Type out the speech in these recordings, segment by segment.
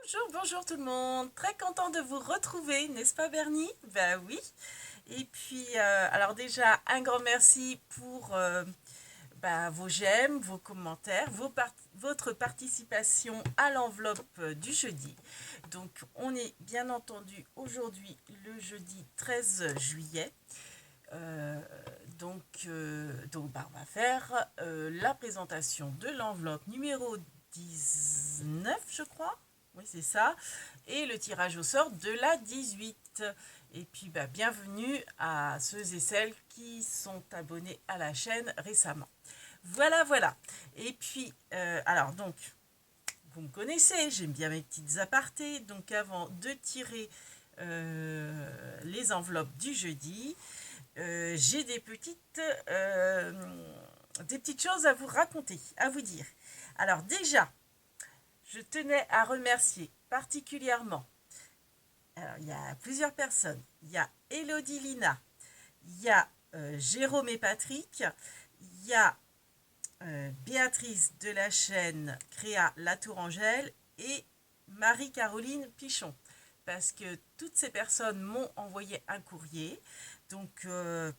Bonjour, bonjour tout le monde. Très content de vous retrouver, n'est-ce pas Bernie? Ben oui. Et puis, alors déjà, un grand merci pour vos j'aime, vos commentaires, votre participation à l'enveloppe du jeudi. Donc, on est bien entendu aujourd'hui le jeudi 13 juillet. Euh, on va faire la présentation de l'enveloppe numéro 19, je crois. Oui, c'est ça. Et le tirage au sort de la 18. Et puis, bienvenue à ceux et celles qui sont abonnés à la chaîne récemment. Voilà, voilà. Et puis, vous me connaissez, j'aime bien mes petites apartés. Donc, avant de tirer les enveloppes du jeudi, j'ai euh, des petites choses à vous raconter, à vous dire. Alors déjà, je tenais à remercier particulièrement, alors il y a plusieurs personnes, il y a Elodie Lina, il y a Jérôme et Patrick, il y a Béatrice de la chaîne Créa La Tourangelle et Marie-Caroline Pichon. Parce que toutes ces personnes m'ont envoyé un courrier. Donc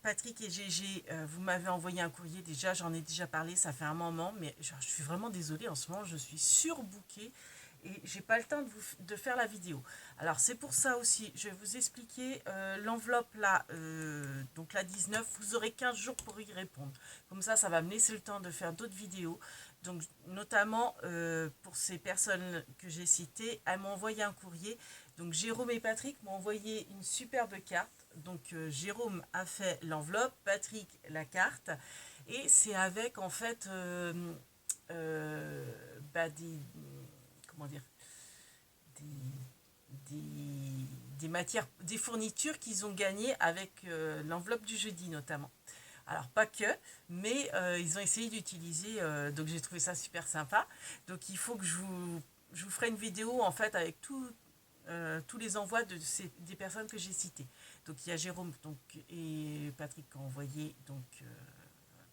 Patrick et Gégé, vous m'avez envoyé un courrier déjà, j'en ai déjà parlé, ça fait un moment, mais je suis vraiment désolée, en ce moment je suis surbookée et j'ai pas le temps de faire la vidéo. Alors c'est pour ça aussi, je vais vous expliquer l'enveloppe là, donc la 19, vous aurez 15 jours pour y répondre. Comme ça va me laisser le temps de faire d'autres vidéos. Donc notamment pour ces personnes que j'ai citées, elles m'ont envoyé un courrier. Donc Jérôme et Patrick m'ont envoyé une superbe carte. Donc Jérôme a fait l'enveloppe, Patrick la carte. Et c'est avec en fait des, comment dire, des matières, des fournitures qu'ils ont gagnées avec l'enveloppe du jeudi notamment. Alors pas que, mais ils ont essayé d'utiliser, donc j'ai trouvé ça super sympa. Donc il faut que je vous ferai une vidéo en fait avec tous les envois des personnes que j'ai citées. Donc il y a Jérôme et Patrick qui ont envoyé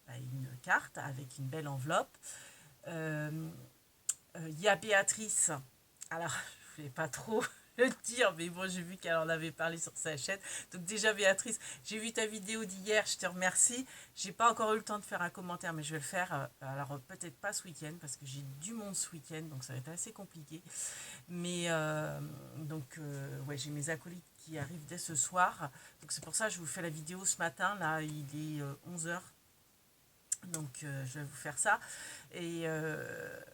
une carte avec une belle enveloppe. Euh, il y a Béatrice. Alors, je ne voulais pas trop le dire, mais bon, j'ai vu qu'elle en avait parlé sur sa chaîne. Donc déjà, Béatrice, j'ai vu ta vidéo d'hier, je te remercie. J'ai pas encore eu le temps de faire un commentaire, mais je vais le faire. Alors, peut-être pas ce week-end, parce que j'ai du monde ce week-end, donc ça va être assez compliqué. Mais, ouais, j'ai mes acolytes qui arrivent dès ce soir. Donc c'est pour ça que je vous fais la vidéo ce matin. Là, il est 11 h. Donc je vais vous faire ça. Et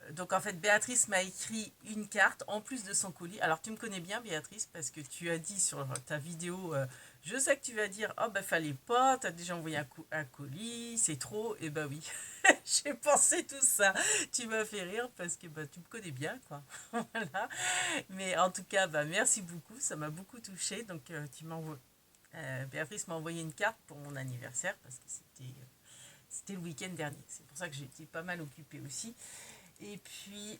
donc en fait Béatrice m'a écrit une carte en plus de son colis. Alors tu me connais bien Béatrice parce que tu as dit sur ta vidéo, je sais que tu vas dire, oh bah fallait pas, t'as déjà envoyé un colis, c'est trop. Et bah oui, j'ai pensé tout ça. Tu m'as fait rire parce que bah, tu me connais bien quoi. Voilà. Mais en tout cas, bah, merci beaucoup, ça m'a beaucoup touchée. Donc Béatrice m'a envoyé une carte pour mon anniversaire parce que c'était le week-end dernier. C'est pour ça que j'ai été pas mal occupée aussi. Et puis,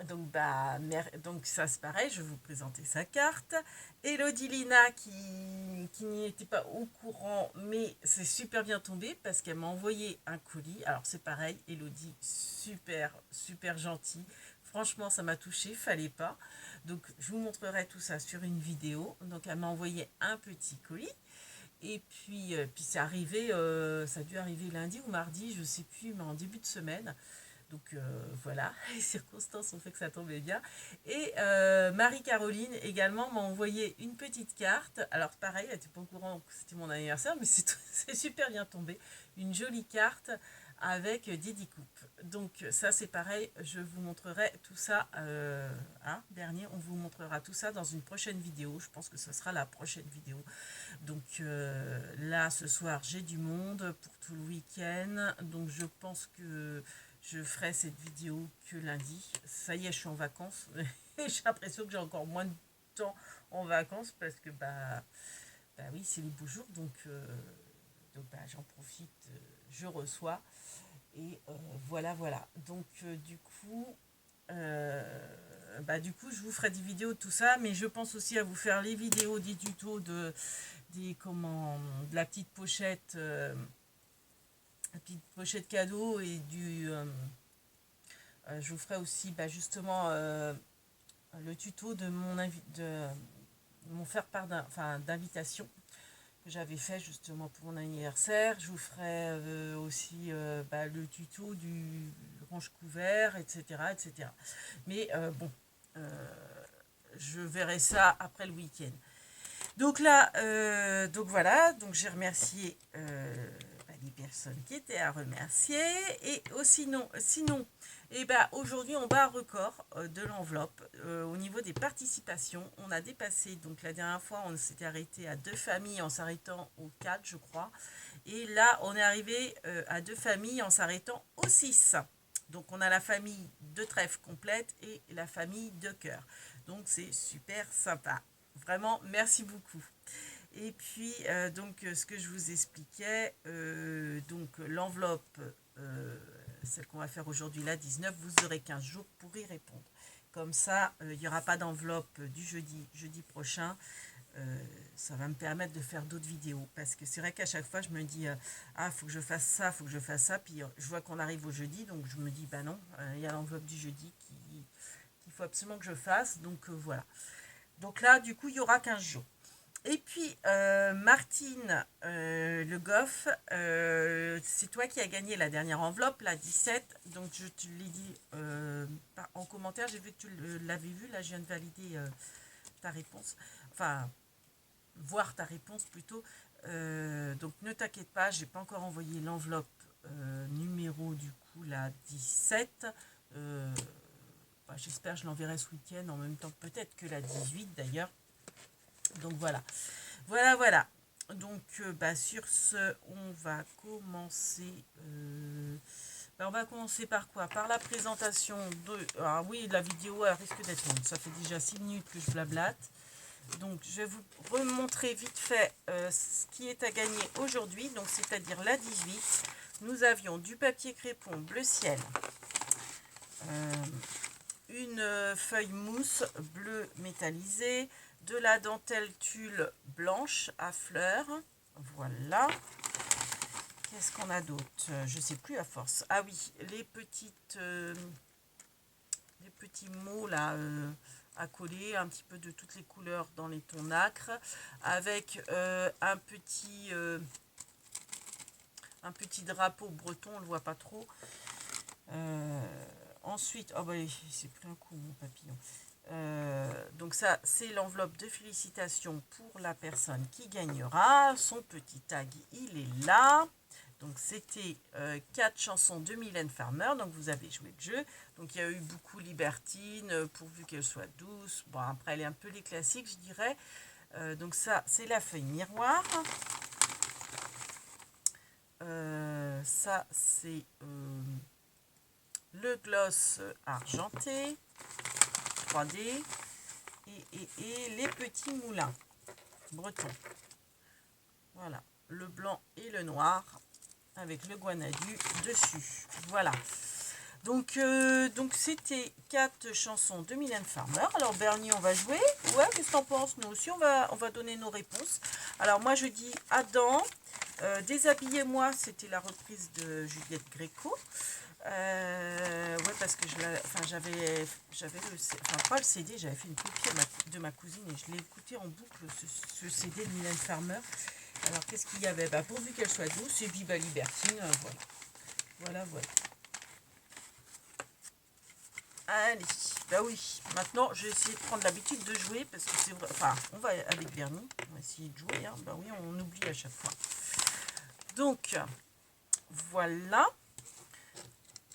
donc ça c'est pareil, je vais vous présenter sa carte. Elodie Lina qui n'y était pas au courant, mais c'est super bien tombé parce qu'elle m'a envoyé un colis. Alors c'est pareil, Elodie, super, super gentille. Franchement, ça m'a touchée, fallait pas. Donc je vous montrerai tout ça sur une vidéo. Donc elle m'a envoyé un petit colis. Et puis c'est arrivé, ça a dû arriver lundi ou mardi, je sais plus, mais en début de semaine. Donc voilà, les circonstances ont fait que ça tombait bien. Et Marie-Caroline également m'a envoyé une petite carte. Alors pareil, elle n'était pas au courant que c'était mon anniversaire, mais c'est super bien tombé. Une jolie carte avec Didi Coupe. Donc ça c'est pareil, je vous montrerai tout ça, dernier, on vous montrera tout ça dans une prochaine vidéo. Je pense que ce sera la prochaine vidéo. Donc là ce soir j'ai du monde pour tout le week-end. Donc je pense que je ferai cette vidéo que lundi. Ça y est, je suis en vacances. J'ai l'impression que j'ai encore moins de temps en vacances parce que bah oui, c'est les beaux jours. Donc j'en profite, je reçois. Et voilà, voilà. Donc du coup, je vous ferai des vidéos de tout ça, mais je pense aussi à vous faire les vidéos des tutos de la petite pochette cadeau et Je vous ferai aussi justement le tuto de mon faire part d'invitation que j'avais fait justement pour mon anniversaire. Je vous ferai aussi le tuto du range couvert, etc., etc. Mais bon, je verrai ça après le week-end. Donc là, donc voilà, donc j'ai remercié les personnes qui étaient à remercier. Et aussi sinon, aujourd'hui on bat un record de l'enveloppe au niveau des participations. On a dépassé, donc la dernière fois on s'était arrêté à 2 familles en s'arrêtant aux 4 je crois. Et là on est arrivé à 2 familles en s'arrêtant aux 6. Donc on a la famille de trèfle complète et la famille de cœur. Donc c'est super sympa. Vraiment, merci beaucoup. Et puis, ce que je vous expliquais, donc l'enveloppe, celle qu'on va faire aujourd'hui, la 19, vous aurez 15 jours pour y répondre. Comme ça, il n'y aura pas d'enveloppe du jeudi prochain. Ça va me permettre de faire d'autres vidéos. Parce que c'est vrai qu'à chaque fois, je me dis, faut que je fasse ça, faut que je fasse ça. Puis je vois qu'on arrive au jeudi, donc je me dis, non, il y a l'enveloppe du jeudi qu'il faut absolument que je fasse. Donc voilà. Donc là, du coup, il y aura 15 jours. Et puis, Martine Le Goff, c'est toi qui as gagné la dernière enveloppe, la 17. Donc, je te l'ai dit en commentaire, j'ai vu que tu l'avais vu. Là, je viens de valider ta réponse. Enfin, voir ta réponse plutôt. Donc, ne t'inquiète pas, j'ai pas encore envoyé l'enveloppe numéro, du coup, la 17. J'espère que je l'enverrai ce week-end, en même temps peut-être que la 18 d'ailleurs. Donc voilà. Voilà. Donc sur ce, on va commencer. On va commencer par quoi? Par la présentation de... Ah oui, la vidéo elle risque d'être longue. Ça fait déjà 6 minutes que je blablate. Donc je vais vous remontrer vite fait ce qui est à gagner aujourd'hui. Donc c'est-à-dire la 18. Nous avions du papier crépon bleu ciel. Une feuille mousse bleu métallisée, de la dentelle tulle blanche à fleurs. Voilà. Qu'est-ce qu'on a d'autre? Je ne sais plus à force. Ah oui, les petits mots là à coller, un petit peu de toutes les couleurs dans les tons nacre, avec un petit drapeau breton, on ne le voit pas trop. Ensuite, c'est pris un coup mon papillon. Donc ça, c'est l'enveloppe de félicitations pour la personne qui gagnera. Son petit tag, il est là. Donc c'était 4 chansons de Mylène Farmer. Donc vous avez joué le jeu. Donc il y a eu beaucoup Libertine, pourvu qu'elle soit douce. Bon, après elle est un peu les classiques, je dirais. Donc ça, c'est la feuille miroir. Ça, c'est le gloss argenté 3D et les petits moulins bretons. Voilà, le blanc et le noir avec le guanadu dessus. Voilà. Donc c'était 4 chansons de Mylène Farmer. Alors Bernie, on va jouer. Ouais, qu'est-ce que t'en penses? Nous aussi, on va donner nos réponses. Alors moi, je dis Adam. Déshabillez-moi, c'était la reprise de Juliette Gréco. Ouais, parce que j'avais pas le CD, j'avais fait une copie de ma cousine et je l'ai écouté en boucle, ce CD de Mylène Farmer. Alors qu'est-ce qu'il y avait? Pourvu qu'elle soit douce, et Viva Libertine, voilà. Allez, oui, maintenant je vais essayer de prendre l'habitude de jouer parce que c'est vrai, on va avec Bernie, on va essayer de jouer, hein. Oui, on oublie à chaque fois. Donc, voilà.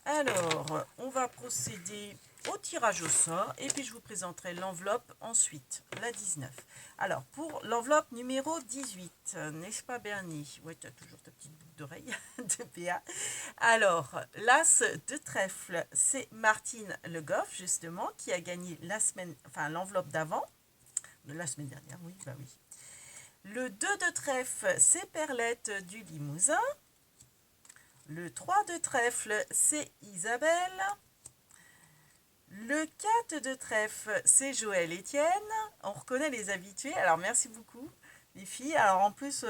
Alors, on va procéder au tirage au sort et puis je vous présenterai l'enveloppe ensuite, la 19. Alors, pour l'enveloppe numéro 18, n'est-ce pas Bernie? Oui, tu as toujours ta petite boucle d'oreille de PA. Alors, l'as de trèfle, c'est Martine Le Goff, justement, qui a gagné l'enveloppe d'avant, de la semaine dernière, oui. Le 2 de trèfle, c'est Perlette du Limousin. Le 3 de trèfle, c'est Isabelle. Le 4 de trèfle, c'est Joël Etienne. On reconnaît les habitués. Alors, merci beaucoup, les filles. Alors, en plus,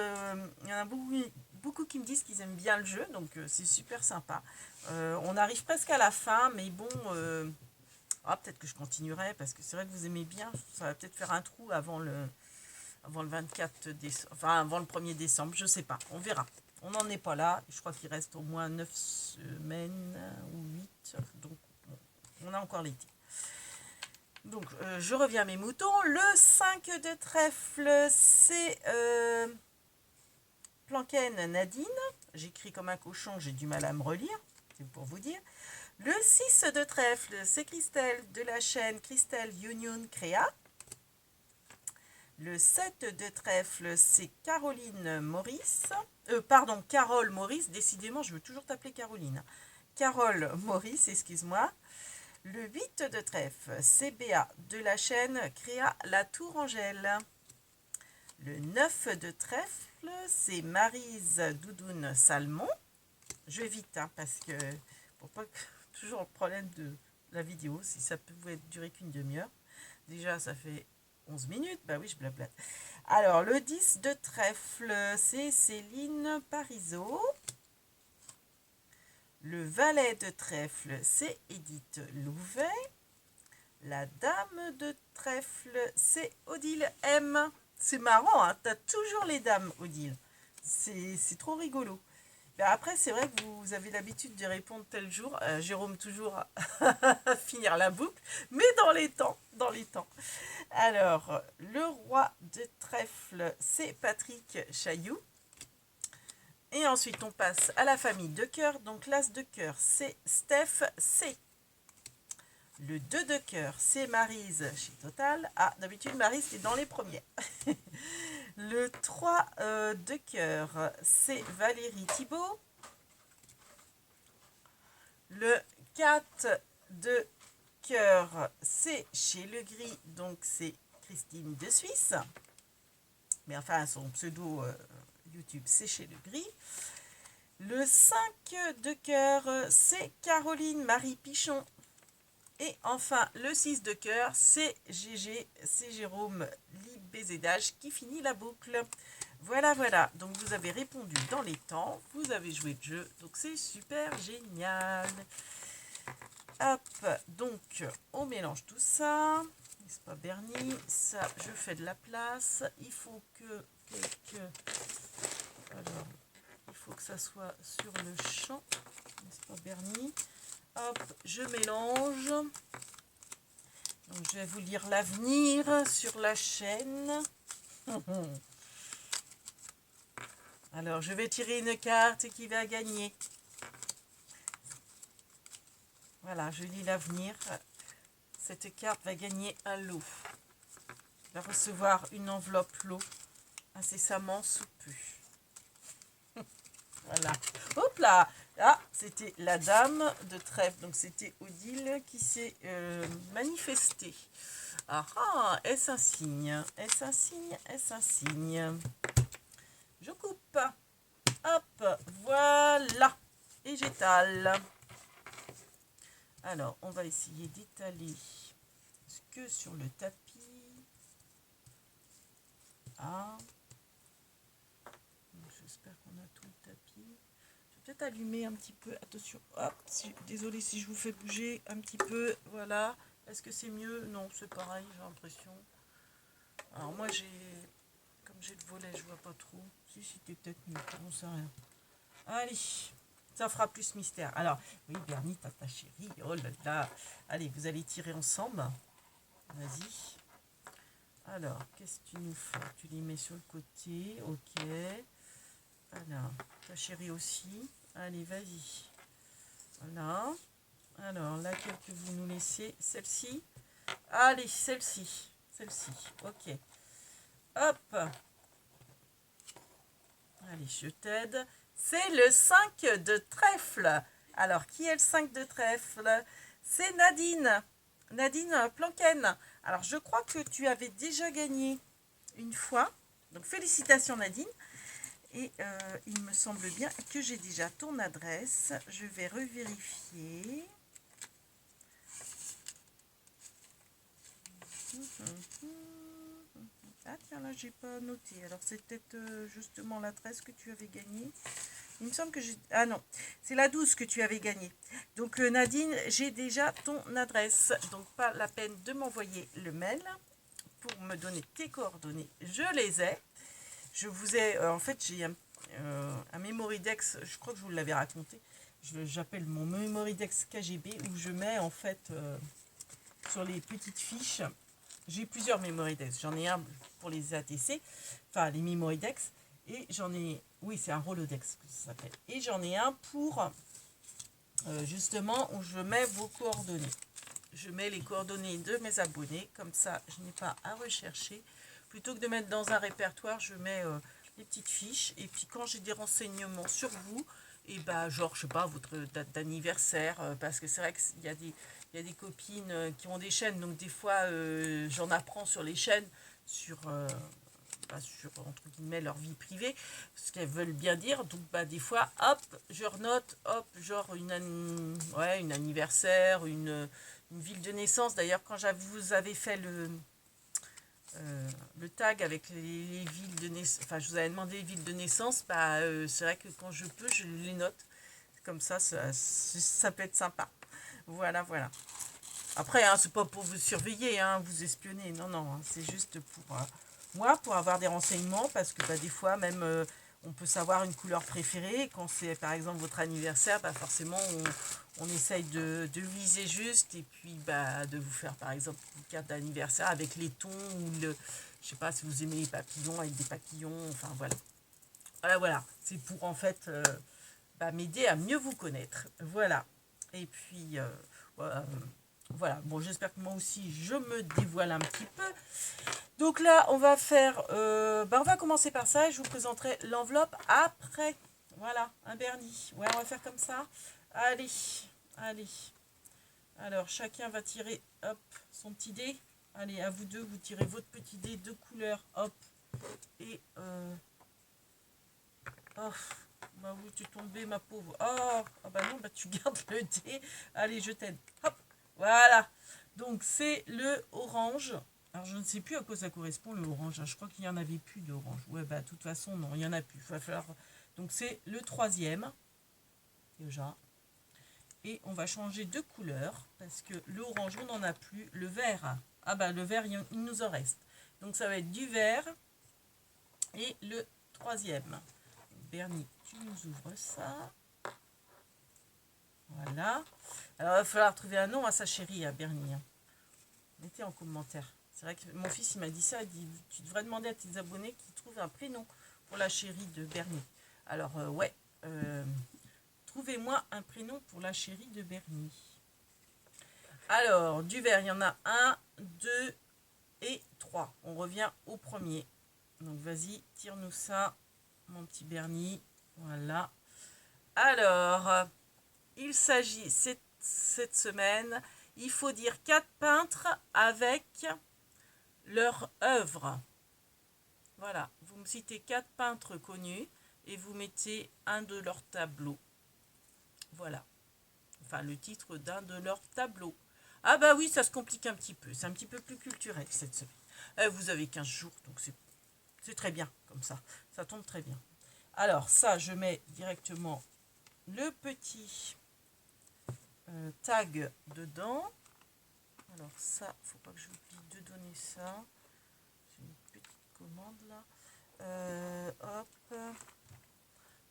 il y en a beaucoup beaucoup qui me disent qu'ils aiment bien le jeu, donc c'est super sympa. On arrive presque à la fin, mais bon, peut-être que je continuerai, parce que c'est vrai que vous aimez bien, ça va peut-être faire un trou avant le 24 décembre, enfin avant le 1er décembre, je sais pas, on verra. On n'en est pas là, je crois qu'il reste au moins 9 semaines ou 8, donc bon, on a encore l'été. Donc je reviens à mes moutons. Le 5 de trèfle, c'est Planken Nadine. J'écris comme un cochon, j'ai du mal à me relire, c'est pour vous dire. Le 6 de trèfle, c'est Christelle de la chaîne Christelle Union Créa. Le 7 de trèfle, c'est Caroline Maurice. Pardon, Carole Maurice. Décidément, je veux toujours t'appeler Caroline. Carole Maurice, excuse-moi. Le 8 de trèfle, c'est Béa de la chaîne Créa La Tourangelle. Le 9 de trèfle, c'est Maryse Doudoune Salmon. Je vais vite, parce que pour pas toujours le problème de la vidéo, si ça pouvait durer qu'une demi-heure. Déjà, ça fait 11 minutes, bah oui, je blablate. Alors, le 10 de trèfle, c'est Céline Parisot. Le valet de trèfle, c'est Edith Louvet. La dame de trèfle, c'est Odile M. C'est marrant, t'as toujours les dames, Odile. C'est trop rigolo. Ben après, c'est vrai que vous avez l'habitude de répondre tel jour. Jérôme, toujours à finir la boucle, mais dans les temps, dans les temps. Alors, le roi de trèfle, c'est Patrick Chailloux. Et ensuite, on passe à la famille de cœur. Donc, l'as de cœur, c'est Steph C. Le 2 de cœur, c'est Maryse chez Total. Ah, d'habitude, Maryse est dans les premiers. Le 3 de cœur, c'est Valérie Thibault. Le 4 de cœur, c'est chez Le Gris, donc c'est Christine de Suisse. Mais enfin, son pseudo YouTube, c'est chez Le Gris. Le 5 de cœur, c'est Caroline Marie Pichon. Et enfin, le 6 de cœur, c'est GG, c'est Jérôme Libézédage qui finit la boucle. Voilà, voilà. Donc, vous avez répondu dans les temps. Vous avez joué le jeu. Donc, c'est super génial. Hop. Donc, on mélange tout ça. N'est-ce pas, Bernie? Ça, je fais de la place. Il faut que alors, il faut que ça soit sur le champ. N'est-ce pas, Bernie? Hop, je mélange. Donc, je vais vous lire l'avenir sur la chaîne. Alors, je vais tirer une carte qui va gagner. Voilà, je lis l'avenir. Cette carte va gagner un lot. Elle va recevoir une enveloppe lot incessamment sous peu. Voilà. Hop là! Ah, c'était la dame de trèfle. Donc, c'était Odile qui s'est manifestée. Ah ah, est-ce un signe? Est-ce un signe? Est-ce un signe? Je coupe. Hop, voilà. Et j'étale. Alors, on va essayer d'étaler que sur le tapis. Ah. J'espère qu'on a tout le tapis. Je vais peut-être allumer un petit peu. Attention. Hop, désolé si je vous fais bouger un petit peu. Voilà. Est-ce que c'est mieux? Non, c'est pareil, j'ai l'impression. Alors moi, comme j'ai le volet, je vois pas trop. Si, c'était peut-être mieux. On sait rien. Allez. Ça fera plus mystère. Alors, oui, Bernie, ta chérie. Oh là là. Allez, vous allez tirer ensemble. Vas-y. Alors, qu'est-ce que tu nous fais? Tu les mets sur le côté. Ok. Alors, ta chérie aussi. Allez, vas-y. Voilà. Alors, laquelle que vous nous laissez? Celle-ci. Allez, celle-ci. Celle-ci. Ok. Hop. Allez, je t'aide. C'est le 5 de trèfle. Alors, qui est le 5 de trèfle? C'est Nadine. Nadine Planken. Alors, je crois que tu avais déjà gagné une fois. Donc, félicitations Nadine. Et il me semble bien que j'ai déjà ton adresse. Je vais revérifier. Ah tiens, là, j'ai pas noté. Alors, c'est peut-être justement la 13 que tu avais gagnée. Il me semble que j'ai... Ah non, c'est la 12 que tu avais gagnée. Donc, Nadine, j'ai déjà ton adresse. Donc, pas la peine de m'envoyer le mail pour me donner tes coordonnées. Je les ai. Je vous ai... en fait, j'ai un Memoridex, je crois que je vous l'avais raconté. J'appelle mon Memoridex KGB où je mets en fait sur les petites fiches. J'ai plusieurs Memoridex. J'en ai un pour les ATC, enfin les Memoridex. Et j'en ai... Oui, c'est un Rolodex que ça s'appelle. Et j'en ai un pour justement où je mets vos coordonnées. Je mets les coordonnées de mes abonnés. Comme ça, je n'ai pas à rechercher. Plutôt que de mettre dans un répertoire, je mets les petites fiches. Et puis quand j'ai des renseignements sur vous, et bah genre, je sais pas, votre date d'anniversaire. Parce que c'est vrai qu'il y a des... Il y a des copines qui ont des chaînes, donc des fois j'en apprends sur les chaînes, sur, sur entre guillemets leur vie privée, ce qu'elles veulent bien dire. Donc bah, des fois, hop, je renote, hop, genre une anniversaire, une ville de naissance. D'ailleurs, quand vous avez fait le tag avec les villes de naissance, enfin je vous avais demandé les villes de naissance, bah, c'est vrai que quand je peux, je les note. Comme ça peut être sympa. Voilà, voilà. Après, hein, c'est pas pour vous surveiller, hein, vous espionner, non, non, hein, c'est juste pour moi, pour avoir des renseignements, parce que bah, des fois, même, on peut savoir une couleur préférée. Quand c'est, par exemple, votre anniversaire, bah, forcément, on essaye de viser juste, et puis bah, de vous faire, par exemple, une carte d'anniversaire avec les tons, ou je sais pas si vous aimez les papillons, avec des papillons, enfin, voilà. Voilà, voilà, c'est pour, en fait, bah, m'aider à mieux vous connaître, voilà. Et puis, voilà. Voilà, bon, j'espère que moi aussi, je me dévoile un petit peu. Donc là, on va faire... on va commencer par ça et je vous présenterai l'enveloppe après. Voilà, un Bernie. Ouais, on va faire comme ça. Allez, allez. Alors, chacun va tirer, hop, son petit dé. Allez, à vous deux, vous tirez votre petit dé de couleur, hop. Et... Oh, bah oui, tu es tombée, ma pauvre. Oh, ah bah non, bah tu gardes le dé. Allez, je t'aide. Hop, voilà. Donc, c'est le orange. Alors, je ne sais plus à quoi ça correspond, le orange. Je crois qu'il n'y en avait plus d'orange. Ouais, bah, de toute façon, non, il n'y en a plus. Il va falloir... Donc, c'est le troisième, déjà. Et on va changer de couleur, parce que l'orange, on n'en a plus. Le vert, ah bah, le vert, il nous en reste. Donc, ça va être du vert. Et le troisième. Bernie, tu nous ouvres ça. Voilà. Alors, il va falloir trouver un nom à sa chérie, à Bernie. Mettez en commentaire. C'est vrai que mon fils, il m'a dit ça. Il dit, tu devrais demander à tes abonnés qu'ils trouvent un prénom pour la chérie de Bernie. Alors, ouais. Trouvez-moi un prénom pour la chérie de Bernie. Alors, du vert, il y en a 1, 2 et 3. On revient au premier. Donc, vas-y, tire-nous ça, mon petit Bernie. Voilà. Alors, il s'agit cette semaine, il faut dire 4 peintres avec leur œuvre. Voilà, vous me citez 4 peintres connus et vous mettez un de leurs tableaux. Voilà, enfin le titre d'un de leurs tableaux. Ah bah oui, ça se complique un petit peu, c'est un petit peu plus culturel cette semaine. Vous avez 15 jours, donc c'est très bien comme ça tombe très bien. Alors ça, je mets directement le petit tag dedans. Alors ça, faut pas que j'oublie de donner ça. J'ai une petite commande là. Hop.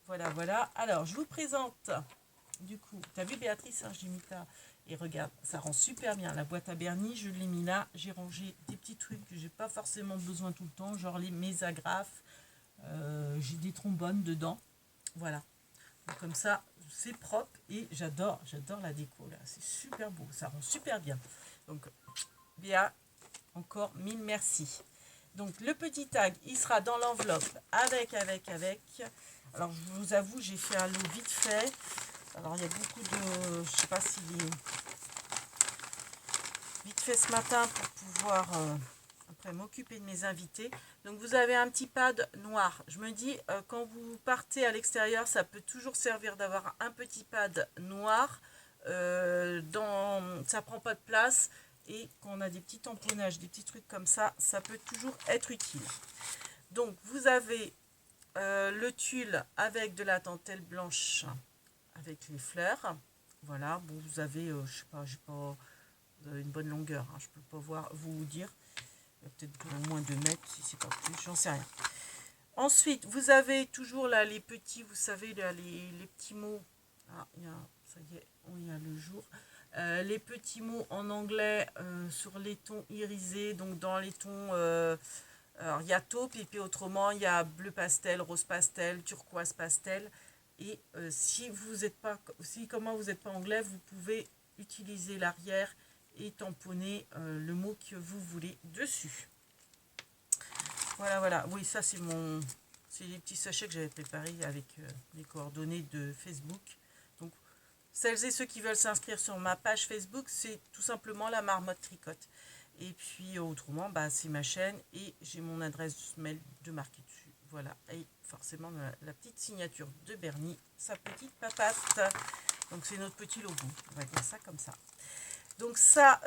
Voilà, voilà. Alors, je vous présente. Du coup, tu as vu Béatrice, hein, j'ai mis ça. Et regarde, ça rend super bien. La boîte à Bernie, je l'ai mis là. J'ai rangé des petits trucs que j'ai pas forcément besoin tout le temps, genre mes agrafes. J'ai des trombones dedans. Voilà. Donc, comme ça, c'est propre et j'adore la déco là. C'est super beau, ça rend super bien. Donc, Béa, encore 1000 merci. Donc, le petit tag, il sera dans l'enveloppe avec. Alors, je vous avoue, j'ai fait un lot vite fait. Alors, il y a beaucoup de... Je sais pas si... Vite fait ce matin pour pouvoir... après m'occuper de mes invités. Donc vous avez un petit pad noir. Je me dis, quand vous partez à l'extérieur, ça peut toujours servir d'avoir un petit pad noir. Ça prend pas de place Et quand on a des petits tamponnages, des petits trucs comme ça peut toujours être utile. Donc vous avez le tulle avec de la dentelle blanche avec les fleurs. Voilà, bon vous avez, je sais pas, j'ai pas vous avez une bonne longueur, hein, je peux pas vous dire. Il y a peut-être au moins 2 mètres, si c'est pas plus, j'en sais rien. Ensuite, vous avez toujours là les petits, vous savez, là, les petits mots. Ah, ça y est, il y a le jour. Les petits mots en anglais sur les tons irisés, donc dans les tons. Alors, il y a taupe, et puis autrement, il y a bleu pastel, rose pastel, turquoise pastel. Et si vous n'êtes pas, comment vous n'êtes pas anglais, vous pouvez utiliser l'arrière et tamponner le mot que vous voulez dessus. Voilà, voilà. Oui, ça c'est les petits sachets que j'avais préparés avec les coordonnées de Facebook. Donc, celles et ceux qui veulent s'inscrire sur ma page Facebook, c'est tout simplement la Marmotte Tricotte. Et puis autrement, bah, c'est ma chaîne et j'ai mon adresse mail de marqué dessus. Voilà. Et forcément la petite signature de Bernie, sa petite papate. Donc c'est notre petit logo. On va dire ça comme ça. Donc ça,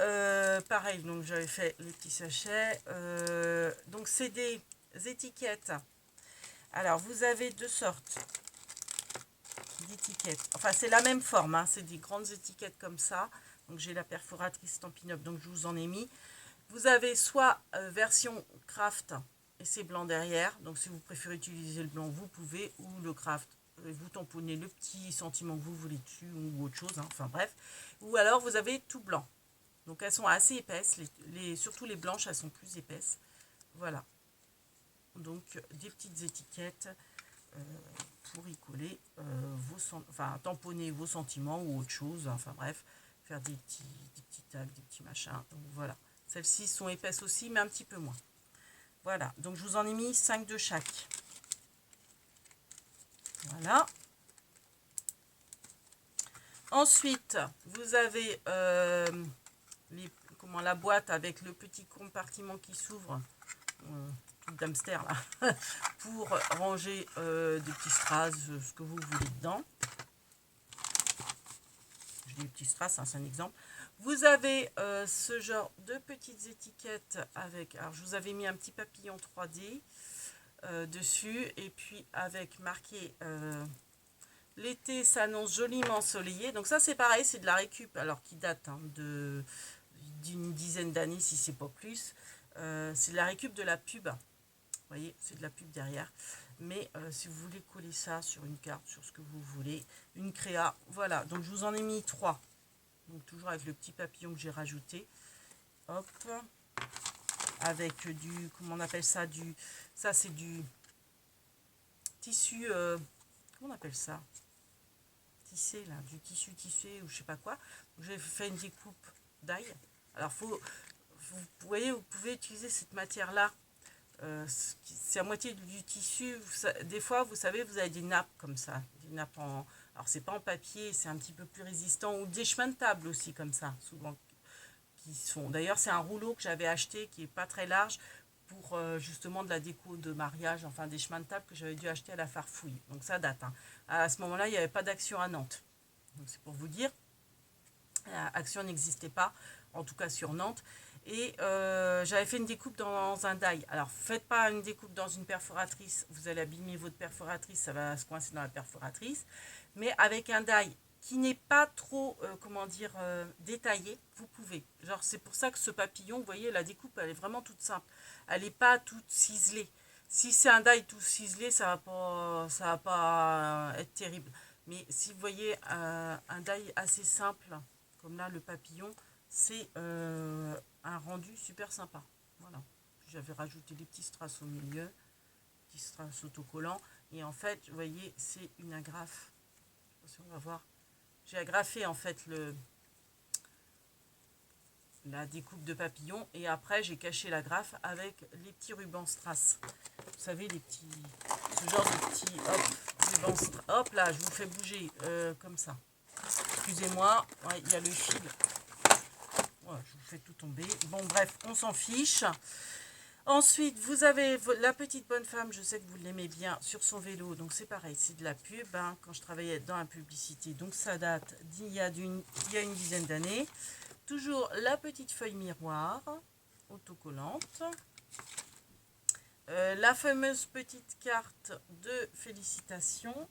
pareil, donc j'avais fait les petits sachets. Donc c'est des étiquettes. Alors vous avez 2 sortes d'étiquettes. Enfin c'est la même forme, hein, c'est des grandes étiquettes comme ça. Donc j'ai la perforatrice Stampin' Up, donc je vous en ai mis. Vous avez soit version craft et c'est blanc derrière. Donc si vous préférez utiliser le blanc, vous pouvez, ou le craft. Vous tamponnez le petit sentiment que vous voulez dessus ou autre chose, hein, enfin bref. Ou alors vous avez tout blanc. Donc elles sont assez épaisses, surtout les blanches, elles sont plus épaisses. Voilà. Donc des petites étiquettes pour y coller tamponner vos sentiments ou autre chose. Enfin bref, faire des petits tags, des petits machins. Donc voilà. Celles-ci sont épaisses aussi, mais un petit peu moins. Voilà. Donc je vous en ai mis 5 de chaque. Voilà. Ensuite, vous avez la boîte avec le petit compartiment qui s'ouvre, tout d'hamster là, pour ranger des petits strass, ce que vous voulez dedans. Je dis des petits strass, hein, c'est un exemple. Vous avez ce genre de petites étiquettes avec, alors je vous avais mis un petit papillon 3D dessus, et puis avec marqué l'été s'annonce joliment ensoleillé. Donc ça c'est pareil, c'est de la récup, alors qui date hein, d'une dizaine d'années si c'est pas plus. C'est de la récup de la pub. Vous voyez, c'est de la pub derrière. Mais si vous voulez coller ça sur une carte, sur ce que vous voulez, une créa, voilà. Donc je vous en ai mis 3. Donc toujours avec le petit papillon que j'ai rajouté. Hop. Avec du, comment on appelle ça, ça c'est du tissu, comment on appelle ça, tissé là, du tissu tissé ou je sais pas quoi. J'ai fait une découpe d'ail. Alors vous voyez, vous pouvez utiliser cette matière là. C'est à moitié du tissu. Des fois, vous savez, vous avez des nappes comme ça, des nappes alors c'est pas en papier, c'est un petit peu plus résistant, ou des chemins de table aussi comme ça, souvent qui sont. D'ailleurs, c'est un rouleau que j'avais acheté qui est pas très large pour justement de la déco de mariage, enfin des chemins de table que j'avais dû acheter à la Farfouille. Donc ça date. Hein. À ce moment-là, il n'y avait pas d'Action à Nantes. Donc c'est pour vous dire. Action n'existait pas, en tout cas sur Nantes. Et j'avais fait une découpe dans un die. Alors, faites pas une découpe dans une perforatrice. Vous allez abîmer votre perforatrice, ça va se coincer dans la perforatrice. Mais avec un die qui n'est pas trop, détaillé, vous pouvez. Genre, c'est pour ça que ce papillon, vous voyez, la découpe, elle est vraiment toute simple. Elle n'est pas toute ciselée. Si c'est un die tout ciselé, ça va pas être terrible. Mais si vous voyez un die assez simple, comme là, le papillon, c'est un rendu super sympa. Voilà. J'avais rajouté des petits strass au milieu, petits strass autocollants. Et en fait, vous voyez, c'est une agrafe. Je sais pas si on va voir. J'ai agrafé en fait la découpe de papillon. Et après, j'ai caché l'agrafe avec les petits rubans strass. Vous savez, ce genre de petits rubans strass. Hop là, je vous fais bouger comme ça. Excusez-moi, ouais, il y a le fil. Ouais, je vous fais tout tomber. Bon, bref, on s'en fiche. Ensuite, vous avez la petite bonne femme, je sais que vous l'aimez bien, sur son vélo. Donc, c'est pareil, c'est de la pub, hein, quand je travaillais dans la publicité. Donc, ça date d'il y a une dizaine d'années. toujours la petite feuille miroir autocollante. La fameuse petite carte de félicitations.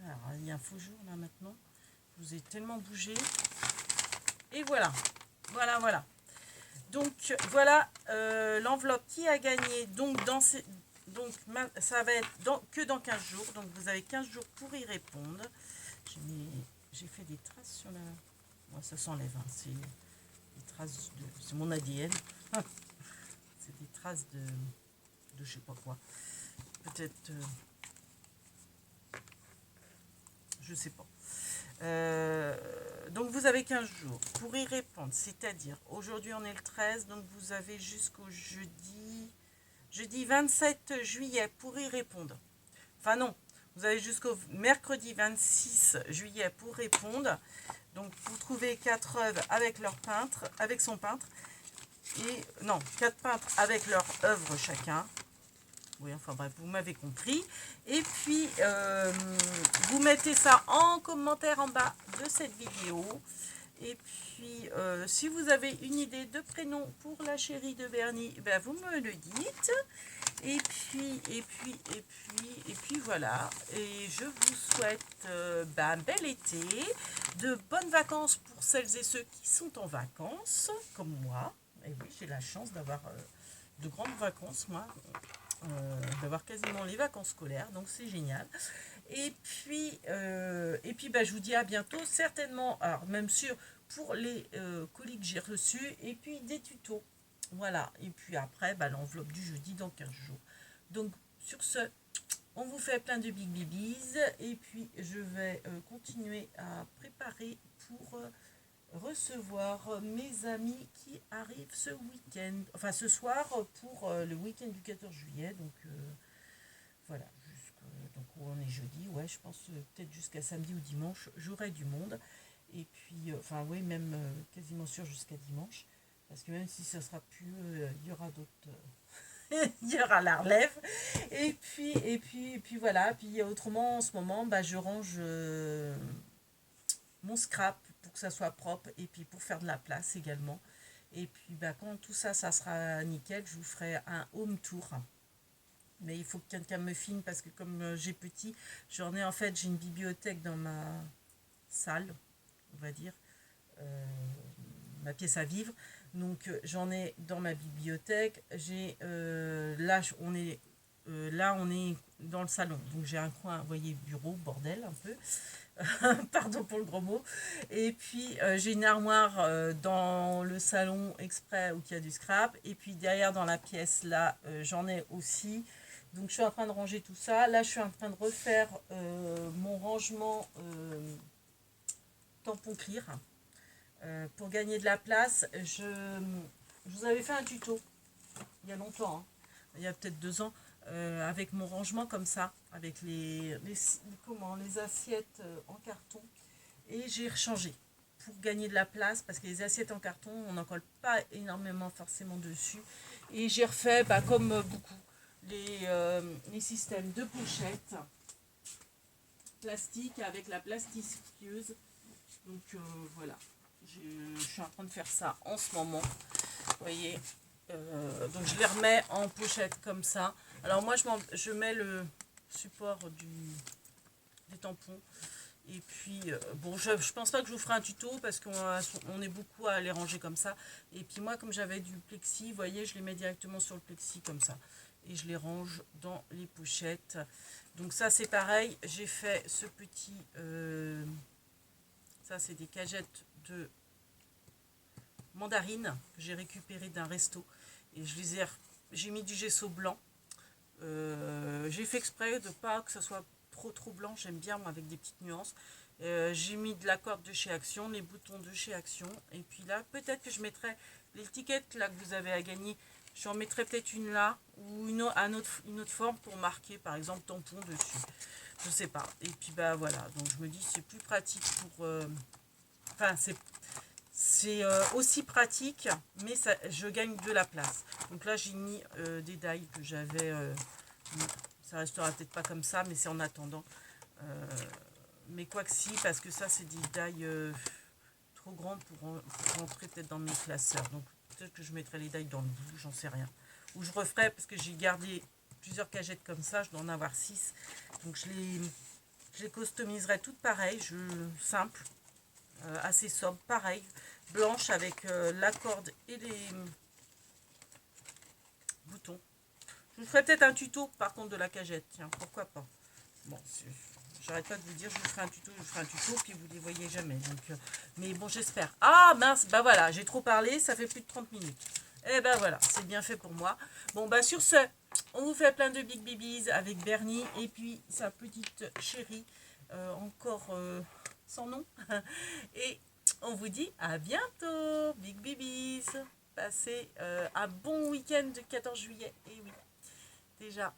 Alors, il y a un faux jour là maintenant. Je vous ai tellement bougé. Et voilà. Voilà. Donc voilà l'enveloppe qui a gagné. Donc, ça va être que dans 15 jours. Donc vous avez 15 jours pour y répondre. J'ai fait des traces sur la... Bon, ça s'enlève. Hein. C'est des traces de... C'est mon ADN. C'est des traces de je sais pas quoi. Peut-être... je sais pas. Donc vous avez 15 jours pour y répondre, c'est-à-dire aujourd'hui on est le 13, donc vous avez jusqu'au jeudi 27 juillet pour y répondre. Enfin non, vous avez jusqu'au mercredi 26 juillet pour répondre. Donc vous trouvez 4 œuvres avec leur peintre, avec son peintre, et non, 4 peintres avec leur œuvre chacun. Oui, enfin bref, vous m'avez compris. Et puis, vous mettez ça en commentaire en bas de cette vidéo. Et puis, si vous avez une idée de prénom pour la chérie de Bernie, ben vous me le dites. Et puis voilà. Et je vous souhaite un bel été, de bonnes vacances pour celles et ceux qui sont en vacances, comme moi. Et oui, j'ai la chance d'avoir de grandes vacances, moi. D'avoir quasiment les vacances scolaires, donc c'est génial. Et puis je vous dis à bientôt, certainement, alors même sûr pour les colis que j'ai reçus, et puis des tutos, voilà. Et puis après l'enveloppe du jeudi dans 15 jours. Donc sur ce, on vous fait plein de big bibis, et puis je vais continuer à préparer pour recevoir mes amis qui arrivent ce week-end, enfin ce soir pour le week-end du 14 juillet. Donc voilà, donc on est jeudi, ouais, je pense peut-être jusqu'à samedi ou dimanche, j'aurai du monde. Et puis, enfin oui, même quasiment sûr jusqu'à dimanche, parce que même si ça sera plus, il y aura d'autres... il y aura la relève. Et puis voilà. Puis autrement, en ce moment, je range mon scrap pour que ça soit propre et puis pour faire de la place également. Et puis quand tout ça, ça sera nickel, je vous ferai un home tour. Mais il faut que quelqu'un me filme parce que comme j'ai petit, j'ai une bibliothèque dans ma salle, on va dire, ma pièce à vivre. Donc j'en ai dans ma bibliothèque. J'ai là on est dans le salon. Donc j'ai un coin, vous voyez, bureau, bordel un peu. Pardon pour le gros mot. Et puis j'ai une armoire dans le salon exprès où il y a du scrap. Et puis derrière dans la pièce là, j'en ai aussi. Donc je suis en train de ranger tout ça. Là je suis en train de refaire mon rangement tampon clear. Pour gagner de la place, je vous avais fait un tuto il y a longtemps, hein, il y a peut-être 2 ans, avec mon rangement comme ça, avec les assiettes en carton. Et j'ai rechangé pour gagner de la place, parce que les assiettes en carton, on n'en colle pas énormément forcément dessus. Et j'ai refait, comme beaucoup, les systèmes de pochettes plastique avec la plasticieuse. Donc voilà, je suis en train de faire ça en ce moment. Vous voyez, donc je les remets en pochette comme ça. Alors moi je mets le support des tampons. Et puis bon, je pense pas que je vous ferai un tuto parce qu'on est beaucoup à les ranger comme ça. Et puis moi, comme j'avais du plexi, vous voyez, je les mets directement sur le plexi comme ça. Et je les range dans les pochettes. Donc ça c'est pareil, j'ai fait ce petit... ça c'est des cagettes de mandarines que j'ai récupérées d'un resto. Et j'ai mis du gesso blanc. J'ai fait exprès de pas que ça soit trop blanc, j'aime bien moi avec des petites nuances. J'ai mis de la corde de chez Action, les boutons de chez Action, et puis là peut-être que je mettrai l'étiquette là que vous avez à gagner, j'en mettrai peut-être une là ou une autre forme pour marquer par exemple tampon dessus, je sais pas. Et puis voilà, donc je me dis c'est plus pratique pour enfin c'est aussi pratique, mais je gagne de la place. Donc là j'ai mis des die que j'avais, ça restera peut-être pas comme ça, mais c'est en attendant. Mais quoi que si, parce que ça c'est des die trop grand pour rentrer peut-être dans mes classeurs. Donc peut-être que je mettrai les die dans le bout, j'en sais rien. Ou je referai, parce que j'ai gardé plusieurs cagettes comme ça, je dois en avoir 6. Donc je les customiserai toutes pareilles, simple, assez sobre, pareil, blanche avec la corde et les boutons. Je vous ferai peut-être un tuto par contre de la cagette, tiens, pourquoi pas. Bon, j'arrête pas de vous dire, je vous ferai un tuto, puis vous ne les voyez jamais. Donc, mais bon, j'espère. Ah mince, bah voilà, j'ai trop parlé, ça fait plus de 30 minutes. Et ben voilà, c'est bien fait pour moi. Bon, bah sur ce, on vous fait plein de big babies avec Bernie et puis sa petite chérie, encore sans nom. Et on vous dit à bientôt, big babies. Passez un bon week-end du 14 juillet. Et oui, déjà.